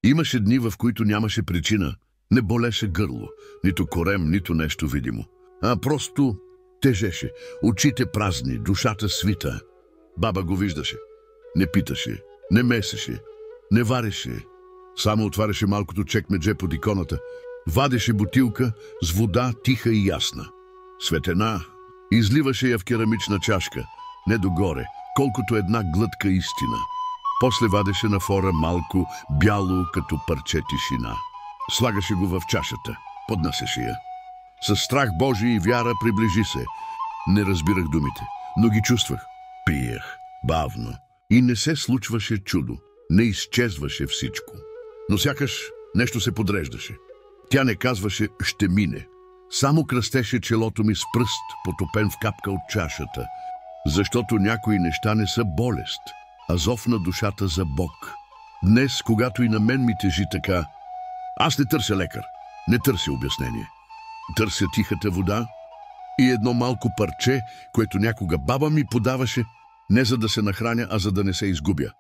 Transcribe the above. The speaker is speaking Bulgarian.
Имаше дни, в които нямаше причина. Не болеше гърло, нито корем, нито нещо видимо. А просто тежеше, очите празни, душата свита. Баба го виждаше. Не питаше, не месеше, не вареше. Само отваряше малкото чекмедже под иконата. Вадеше бутилка с вода, тиха и ясна. Светена, изливаше я в керамична чашка, не догоре, колкото една глътка истина. После вадеше на фора малко, бяло, като парче тишина. Слагаше го в чашата, поднасяше я. Със страх Божий и вяра приближи се. Не разбирах думите, но ги чувствах. Пиех, бавно. И не се случваше чудо. Не изчезваше всичко. Но сякаш нещо се подреждаше. Тя не казваше «ще мине». Само кръстеше челото ми с пръст, потопен в капка от чашата. Защото някои неща не са болест, а зов на душата за Бог. Днес, когато и на мен ми тежи така, аз не търся лекар, не търся обяснение. Търся тихата вода и едно малко парче, което някога баба ми подаваше, не за да се нахраня, а за да не се изгубя.